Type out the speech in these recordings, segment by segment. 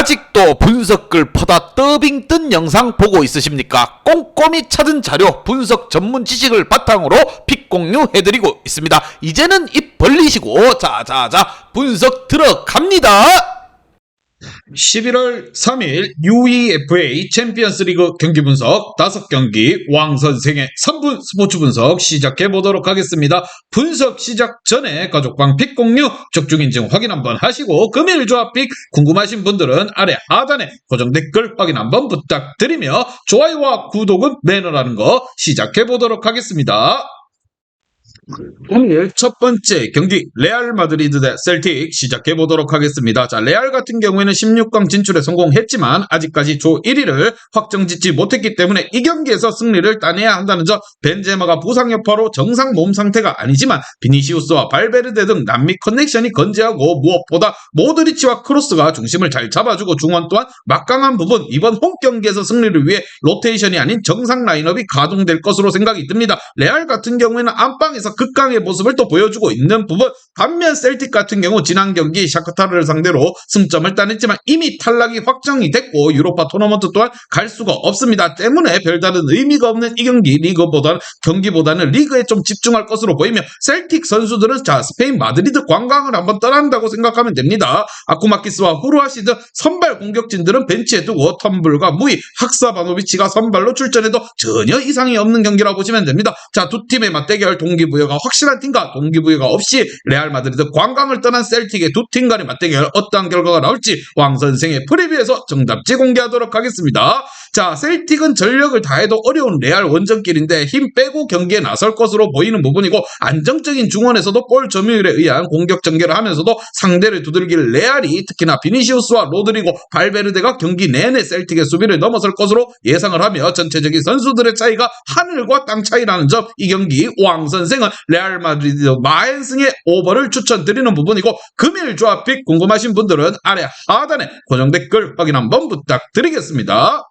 아직도 분석글 퍼다 더빙 뜬 영상 보고 있으십니까? 꼼꼼히 찾은 자료, 분석 전문 지식을 바탕으로 픽 공유해드리고 있습니다. 이제는 입 벌리시고 자자자 분석 들어갑니다. 11월 3일 UEFA 챔피언스리그 경기 분석 5경기 왕선생의 3분 스포츠 분석 시작해보도록 하겠습니다. 분석 시작 전에 가족방 픽 공유 적중 인증 확인 한번 하시고 금일 조합 픽 궁금하신 분들은 아래 하단에 고정 댓글 확인 한번 부탁드리며 좋아요와 구독은 매너라는 거 시작해보도록 하겠습니다. 오늘 첫 번째 경기 레알 마드리드 대 셀틱 시작해보도록 하겠습니다. 자, 레알 같은 경우에는 16강 진출에 성공했지만 아직까지 조 1위를 확정짓지 못했기 때문에 이 경기에서 승리를 따내야 한다는 점, 벤제마가 부상 여파로 정상 몸 상태가 아니지만 비니시우스와 발베르데 등 남미 커넥션이 건재하고 무엇보다 모드리치와 크로스가 중심을 잘 잡아주고 중원 또한 막강한 부분, 이번 홈 경기에서 승리를 위해 로테이션이 아닌 정상 라인업이 가동될 것으로 생각이 듭니다. 레알 같은 경우에는 안방에서 극강의 모습을 또 보여주고 있는 부분, 반면 셀틱 같은 경우 지난 경기 샤크타르를 상대로 승점을 따냈지만 이미 탈락이 확정이 됐고 유로파 토너먼트 또한 갈 수가 없습니다. 때문에 별다른 의미가 없는 이 경기보다는 리그에 좀 집중할 것으로 보이며 셀틱 선수들은 자 스페인 마드리드 관광을 한번 떠난다고 생각하면 됩니다. 아쿠마키스와 후르아시 등 선발 공격진들은 벤치에 두고 텀블과 무이, 학사바노비치가 선발로 출전해도 전혀 이상이 없는 경기라고 보시면 됩니다. 자, 두 팀의 맞대결, 동기부여가 확실한 팀과 동기부여가 없이 레알 마드리드 관광을 떠난 셀틱의 두 팀 간의 맞대결 어떠한 결과가 나올지 왕선생의 프리뷰에서 정답지 공개하도록 하겠습니다. 자, 셀틱은 전력을 다해도 어려운 레알 원정길인데 힘 빼고 경기에 나설 것으로 보이는 부분이고 안정적인 중원에서도 골 점유율에 의한 공격 전개를 하면서도 상대를 두들길 레알이 특히나 비니시우스와 로드리고 발베르데가 경기 내내 셀틱의 수비를 넘어설 것으로 예상을 하며 전체적인 선수들의 차이가 하늘과 땅 차이라는 점, 이 경기 왕선생은 레알 마드리드 마엔승의 오버를 추천드리는 부분이고 금일 조합 픽 궁금하신 분들은 아래 하단에 고정 댓글 확인 한번 부탁드리겠습니다.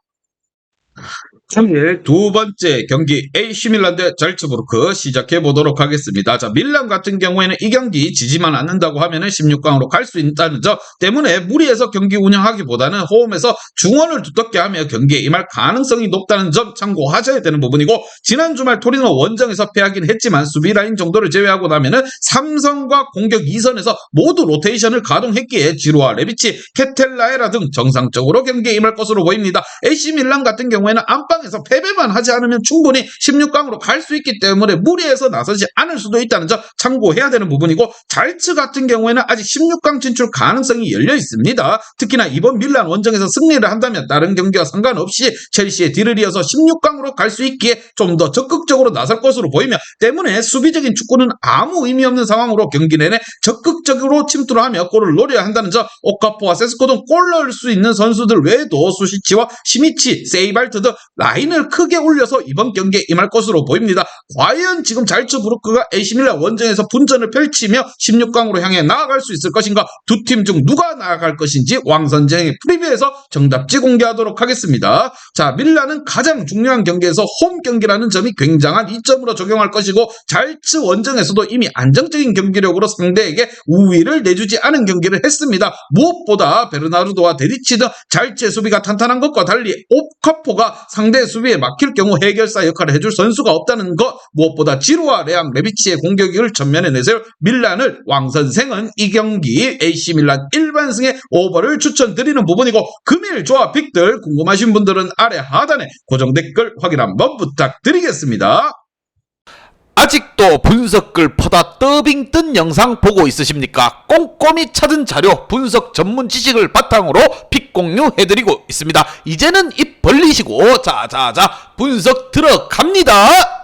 3일 두 번째 경기 AC 밀란 대 잘츠부르크 시작해보도록 하겠습니다. 자, 밀란 같은 경우에는 이 경기 지지만 않는다고 하면은 16강으로 갈 수 있다는 점 때문에 무리해서 경기 운영하기보다는 홈에서 중원을 두텁게 하며 경기에 임할 가능성이 높다는 점 참고하셔야 되는 부분이고, 지난 주말 토리노 원정에서 패하긴 했지만 수비 라인 정도를 제외하고 나면은 삼성과 공격 2선에서 모두 로테이션을 가동했기에 지루와 레비치, 케텔라에라 등 정상적으로 경기에 임할 것으로 보입니다. AC 밀란 같은 경우에는 안방에서 패배만 하지 않으면 충분히 16강으로 갈 수 있기 때문에 무리해서 나서지 않을 수도 있다는 점 참고해야 되는 부분이고, 잘츠 같은 경우에는 아직 16강 진출 가능성이 열려 있습니다. 특히나 이번 밀란 원정에서 승리를 한다면 다른 경기와 상관없이 첼시의 뒤를 이어서 16강으로 갈 수 있기에 좀 더 적극적으로 나설 것으로 보이며, 때문에 수비적인 축구는 아무 의미 없는 상황으로 경기 내내 적극적으로 침투를 하며 골을 노려야 한다는 점, 오카포와 세스코 등 골 넣을 수 있는 선수들 외에도 수시치와 시미치, 세이발트 등 라인을 크게 올려서 이번 경기에 임할 것으로 보입니다. 과연 지금 잘츠부르크가 AC 밀란 원정에서 분전을 펼치며 16강으로 향해 나아갈 수 있을 것인가, 두 팀 중 누가 나아갈 것인지 왕선생의 프리뷰에서 정답지 공개하도록 하겠습니다. 자, 밀란은 가장 중요한 경기에서 홈 경기라는 점이 굉장한 이점으로 적용할 것이고, 잘츠 원정에서도 이미 안정적인 경기력으로 상대에게 우위를 내주지 않은 경기를 했습니다. 무엇보다 베르나르도와 데리치 등 잘츠의 수비가 탄탄한 것과 달리 오카포가 상대 수비에 막힐 경우 해결사 역할을 해줄 선수가 없다는 것, 무엇보다 지루와 레앙, 레비치의 공격을 전면에 내세울 밀란을 왕선생은 이 경기 AC 밀란 일반승의 오버를 추천드리는 부분이고, 금일 조합 픽들 궁금하신 분들은 아래 하단에 고정 댓글 확인 한번 부탁드리겠습니다. 아직도 분석글 퍼다 더빙 뜬 영상 보고 있으십니까? 꼼꼼히 찾은 자료, 분석 전문 지식을 바탕으로 픽 공유해드리고 있습니다. 이제는 입 벌리시고 자자자 분석 들어갑니다.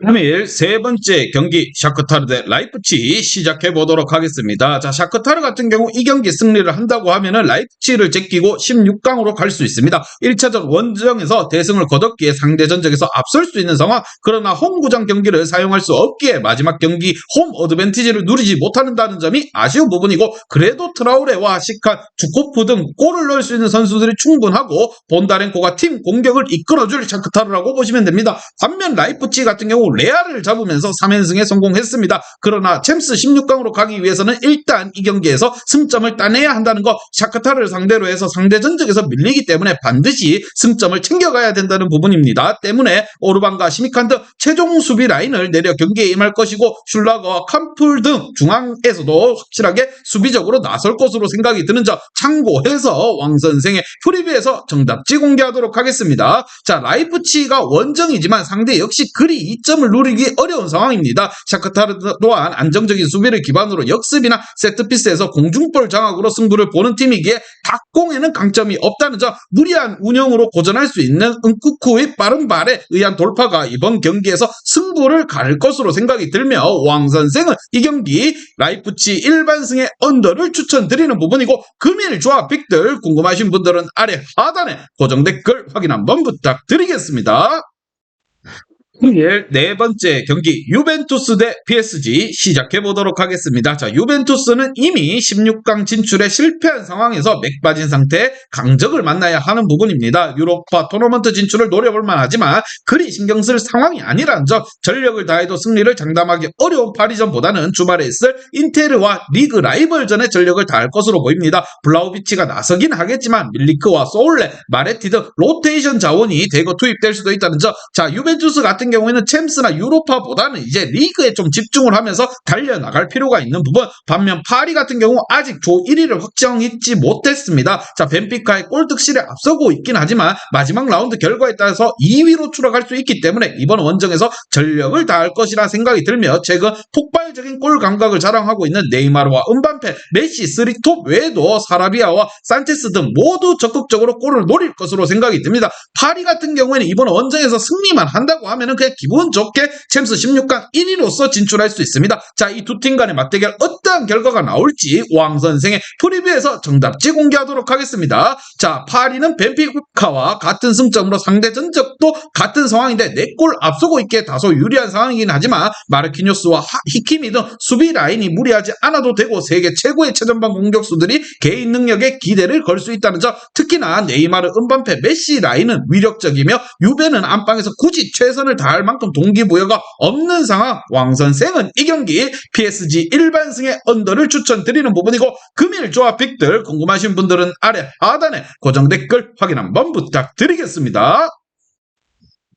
3일 세 번째 경기 샤크타르 대 라이프치히 시작해보도록 하겠습니다. 자, 샤크타르 같은 경우 이 경기 승리를 한다고 하면은 라이프치히를 제끼고 16강으로 갈 수 있습니다. 1차전 원정에서 대승을 거뒀기에 상대 전적에서 앞설 수 있는 상황, 그러나 홈구장 경기를 사용할 수 없기에 마지막 경기 홈 어드밴티지를 누리지 못한다는 점이 아쉬운 부분이고, 그래도 트라우레와 시칸, 주코프 등 골을 넣을 수 있는 선수들이 충분하고 본다렌코가 팀 공격을 이끌어줄 샤크타르라고 보시면 됩니다. 반면 라이프치히 같은 경우 레아를 잡으면서 3연승에 성공했습니다. 그러나 챔스 16강으로 가기 위해서는 일단 이 경기에서 승점을 따내야 한다는 거, 샤크타르를 상대로 해서 상대 전적에서 밀리기 때문에 반드시 승점을 챙겨가야 된다는 부분입니다. 때문에 오르반과 시미칸드 최종 수비 라인을 내려 경기에 임할 것이고 슐라거와 캄플 등 중앙에서도 확실하게 수비적으로 나설 것으로 생각이 드는 점 참고해서 왕 선생의 프리뷰에서 정답지 공개하도록 하겠습니다. 자, 라이프치히가 원정이지만 상대 역시 그리 이점을 누리기 어려운 상황입니다. 샤크타르 또한 안정적인 수비를 기반으로 역습이나 세트피스에서 공중볼 장악으로 승부를 보는 팀이기에 탁공에는 강점이 없다는 점, 무리한 운영으로 고전할 수 있는 은쿠쿠의 빠른 발에 의한 돌파가 이번 경기에서 승부를 가를 것으로 생각이 들며 왕 선생은 이 경기 라이프치히 일반승의 언더를 추천드리는 부분이고, 금일 조합픽들 궁금하신 분들은 아래 하단에 고정 댓글 확인 한번 부탁드리겠습니다. 금일 네 번째 경기 유벤투스 대 PSG 시작해 보도록 하겠습니다. 자, 유벤투스는 이미 16강 진출에 실패한 상황에서 맥 빠진 상태에 강적을 만나야 하는 부분입니다. 유로파 토너먼트 진출을 노려볼 만하지만 그리 신경 쓸 상황이 아니라는 점, 전력을 다해도 승리를 장담하기 어려운 파리전보다는 주말에 있을 인테르와 리그 라이벌전에 전력을 다할 것으로 보입니다. 블라우비치가 나서긴 하겠지만 밀리크와 소울레, 마레티 등 로테이션 자원이 대거 투입될 수도 있다는 점. 자, 유벤투스 같은 경우에는 챔스나 유로파보다는 이제 리그에 좀 집중을 하면서 달려나갈 필요가 있는 부분, 반면 파리 같은 경우 아직 조 1위를 확정짓지 못했습니다. 자, 벤피카의 골득실에 앞서고 있긴 하지만 마지막 라운드 결과에 따라서 2위로 추락할 수 있기 때문에 이번 원정에서 전력을 다할 것이라 생각이 들며, 최근 폭발적인 골 감각을 자랑하고 있는 네이마르와 음바페, 메시 3톱 외에도 사라비아와 산체스 등 모두 적극적으로 골을 노릴 것으로 생각이 듭니다. 파리 같은 경우에는 이번 원정에서 승리만 한다고 하면은 그냥 기분 좋게 챔스 16강 1위로서 진출할 수 있습니다. 자, 이 두 팀 간의 맞대결 어떠한 결과가 나올지 왕 선생의 프리뷰에서 정답지 공개하도록 하겠습니다. 자, 파리는 벤피카와 같은 승점으로 상대 전적도 같은 상황인데 4골 앞서고 있기에 다소 유리한 상황이긴 하지만 마르키뇨스와 히키미 등 수비 라인이 무리하지 않아도 되고 세계 최고의 최전방 공격수들이 개인 능력에 기대를 걸 수 있다는 점, 특히나 네이마르, 음바페, 메시 라인은 위력적이며 유베는 안방에서 굳이 최선을 다할 만큼 동기부여가 없는 상황. 왕 선생은 이 경기 PSG 일반승의 언더를 추천드리는 부분이고, 금일 조합픽들 궁금하신 분들은 아래 하단에 고정 댓글 확인 한번 부탁드리겠습니다.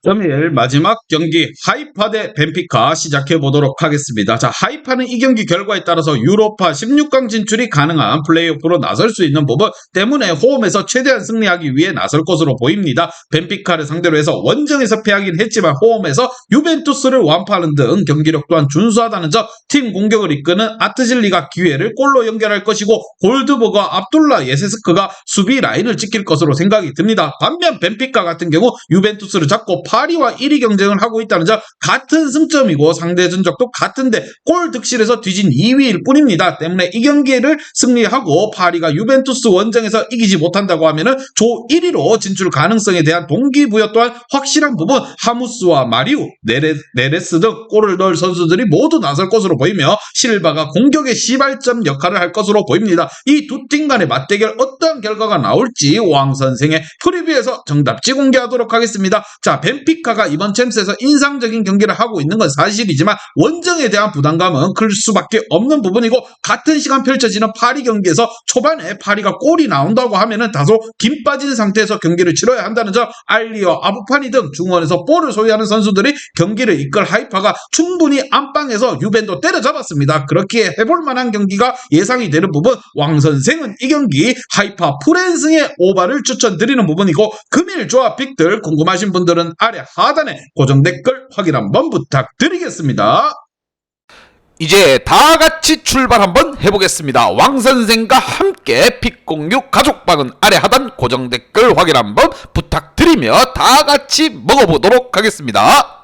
금일 마지막 경기 하이파 대 벤피카 시작해 보도록 하겠습니다. 자, 하이파는 이 경기 결과에 따라서 유로파 16강 진출이 가능한 플레이오프로 나설 수 있는 부분 때문에 홈에서 최대한 승리하기 위해 나설 것으로 보입니다. 벤피카를 상대로 해서 원정에서 패하긴 했지만 홈에서 유벤투스를 완파하는 등 경기력 또한 준수하다는 점, 팀 공격을 이끄는 아트질리가 기회를 골로 연결할 것이고 골드버그와 압둘라 예세스크가 수비 라인을 지킬 것으로 생각이 듭니다. 반면 벤피카 같은 경우 유벤투스를 잡고 파리와 1위 경쟁을 하고 있다는 점, 같은 승점이고 상대 전적도 같은데 골 득실에서 뒤진 2위일 뿐입니다. 때문에 이 경기를 승리하고 파리가 유벤투스 원정에서 이기지 못한다고 하면은 조 1위로 진출 가능성에 대한 동기부여 또한 확실한 부분, 하무스와 마리우, 네레스 등 골을 넣을 선수들이 모두 나설 것으로 보이며 실바가 공격의 시발점 역할을 할 것으로 보입니다. 이 두 팀 간의 맞대결 어떠한 결과가 나올지 왕 선생의 프리뷰에서 정답지 공개하도록 하겠습니다. 자, 벤피카가 이번 챔스에서 인상적인 경기를 하고 있는 건 사실이지만 원정에 대한 부담감은 클 수밖에 없는 부분이고, 같은 시간 펼쳐지는 파리 경기에서 초반에 파리가 골이 나온다고 하면은 다소 김 빠진 상태에서 경기를 치러야 한다는 점, 알리와 아부파니 등 중원에서 볼을 소유하는 선수들이 경기를 이끌 하이파가 충분히 안방에서 유벤도 때려잡았습니다. 그렇게 해볼 만한 경기가 예상이 되는 부분, 왕 선생은 이 경기 하이파 프랜승의 오바를 추천드리는 부분이고, 금일 조합픽들 궁금하신 분들은 아래 하단에 고정 댓글 확인 한번 부탁드리겠습니다. 이제 다 같이 출발 한번 해보겠습니다. 왕 선생과 함께 픽공유 가족방은 아래 하단 고정 댓글 확인 한번 부탁드리며 다 같이 먹어보도록 하겠습니다.